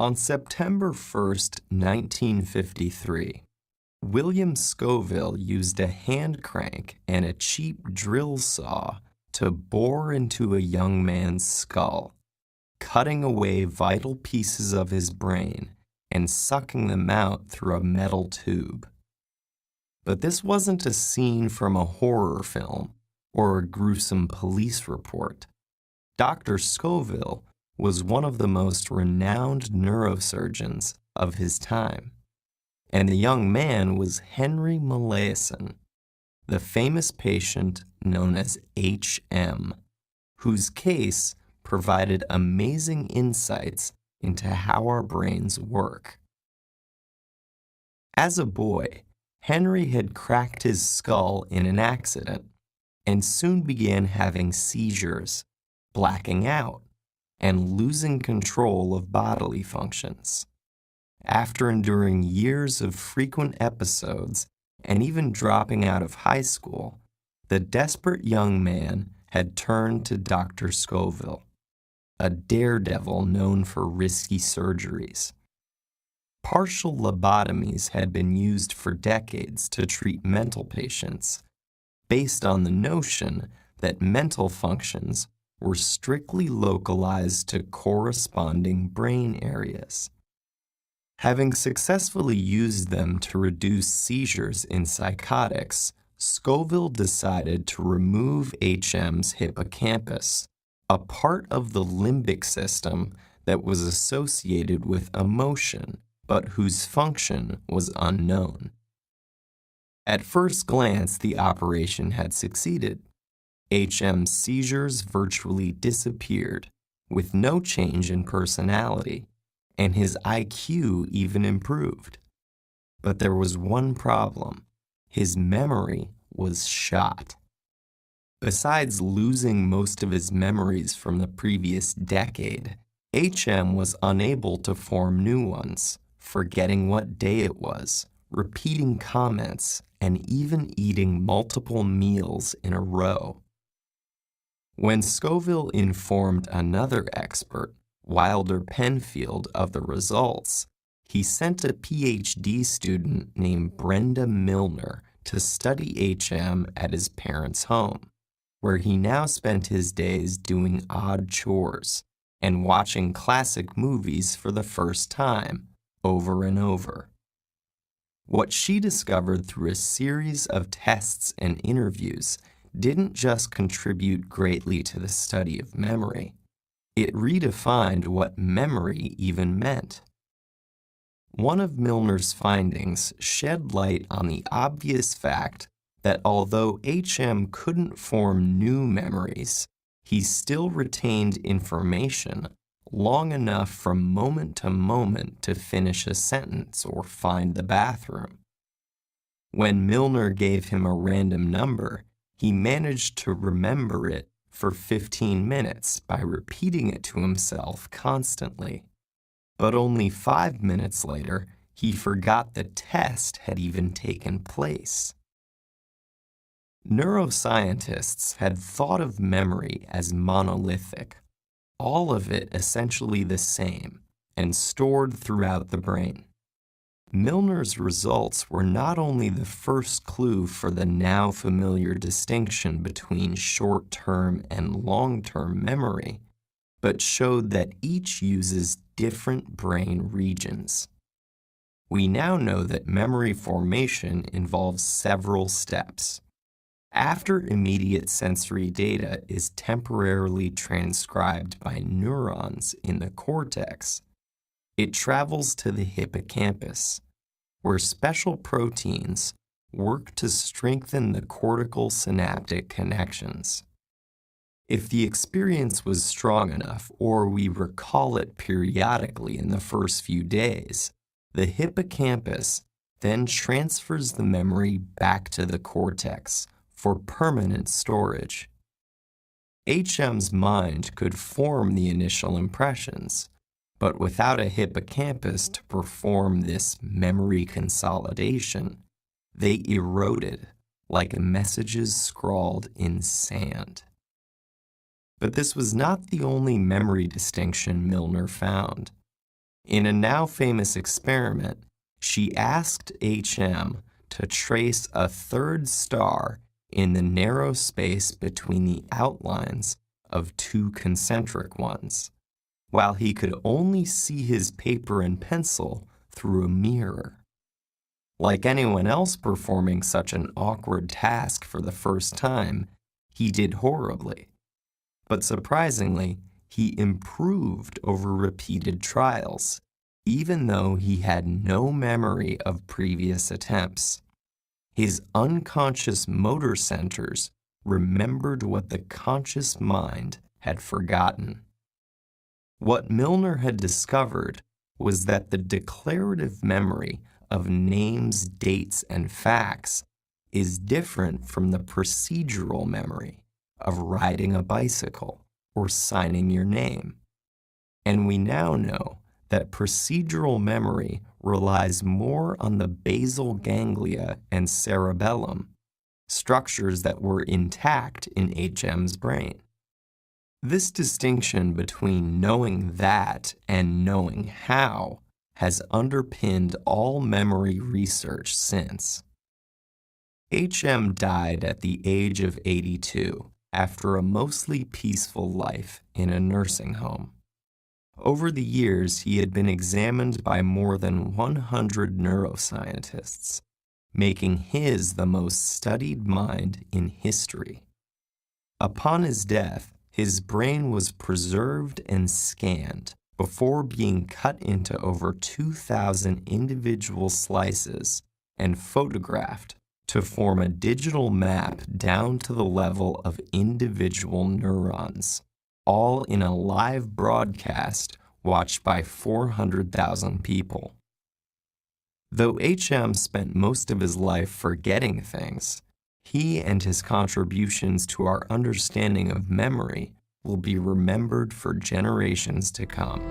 On September 1st, 1953, William Skoville used a hand crank and a cheap drill saw to bore into a young man's skull, cutting away vital pieces of his brain and sucking them out through a metal tube. But this wasn't a scene from a horror film or a gruesome police report. Dr. Skoville was one of the most renowned neurosurgeons of his time, and the young man was Henry Molaison, the famous patient known as HM, whose case provided amazing insights into how our brains work. As a boy, Henry had cracked his skull in an accident and soon began having seizures, blacking out, and losing control of bodily functions. After enduring years of frequent episodes and even dropping out of high school, the desperate young man had turned to Dr. Skoville, a daredevil known for risky surgeries. Partial lobotomies had been used for decades to treat mental patients, based on the notion that mental functions were strictly localized to corresponding brain areas. Having successfully used them to reduce seizures in psychotics, Skoville decided to remove HM's hippocampus, a part of the limbic system that was associated with emotion, but whose function was unknown. At first glance, the operation had succeeded. HM's seizures virtually disappeared, with no change in personality, and his IQ even improved. But there was one problem. His memory was shot. Besides losing most of his memories from the previous decade, HM was unable to form new ones, forgetting what day it was, repeating comments, and even eating multiple meals in a row. When Skoville informed another expert, Wilder Penfield, of the results, he sent a PhD student named Brenda Milner to study HM at his parents' home, where he now spent his days doing odd chores and watching classic movies for the first time, over and over. What she discovered through a series of tests and interviews didn't just contribute greatly to the study of memory. It redefined what memory even meant. One of Milner's findings shed light on the obvious fact that although HM couldn't form new memories, he still retained information long enough from moment to moment to finish a sentence or find the bathroom. When Milner gave him a random number, he managed to remember it for 15 minutes by repeating it to himself constantly. But only 5 minutes later, he forgot the test had even taken place. Neuroscientists had thought of memory as monolithic, all of it essentially the same and stored throughout the brain. Milner's results were not only the first clue for the now familiar distinction between short-term and long-term memory, but showed that each uses different brain regions. We now know that memory formation involves several steps. After immediate sensory data is temporarily transcribed by neurons in the cortex, it travels to the hippocampus, where special proteins work to strengthen the cortical synaptic connections. If the experience was strong enough, or we recall it periodically in the first few days, the hippocampus then transfers the memory back to the cortex for permanent storage. HM's mind could form the initial impressions, but without a hippocampus to perform this memory consolidation, they eroded like messages scrawled in sand. But this was not the only memory distinction Milner found. In a now famous experiment, she asked HM to trace a third star in the narrow space between the outlines of two concentric ones, while he could only see his paper and pencil through a mirror. Like anyone else performing such an awkward task for the first time, he did horribly. But surprisingly, he improved over repeated trials, even though he had no memory of previous attempts. His unconscious motor centers remembered what the conscious mind had forgotten. What Milner had discovered was that the declarative memory of names, dates, and facts is different from the procedural memory of riding a bicycle or signing your name. And we now know that procedural memory relies more on the basal ganglia and cerebellum, structures that were intact in HM's brain. This distinction between knowing that and knowing how has underpinned all memory research since. HM died at the age of 82 after a mostly peaceful life in a nursing home. Over the years, he had been examined by more than 100 neuroscientists, making his the most studied mind in history. Upon his death, his brain was preserved and scanned before being cut into over 2,000 individual slices and photographed to form a digital map down to the level of individual neurons, all in a live broadcast watched by 400,000 people. Though HM spent most of his life forgetting things, he and his contributions to our understanding of memory will be remembered for generations to come.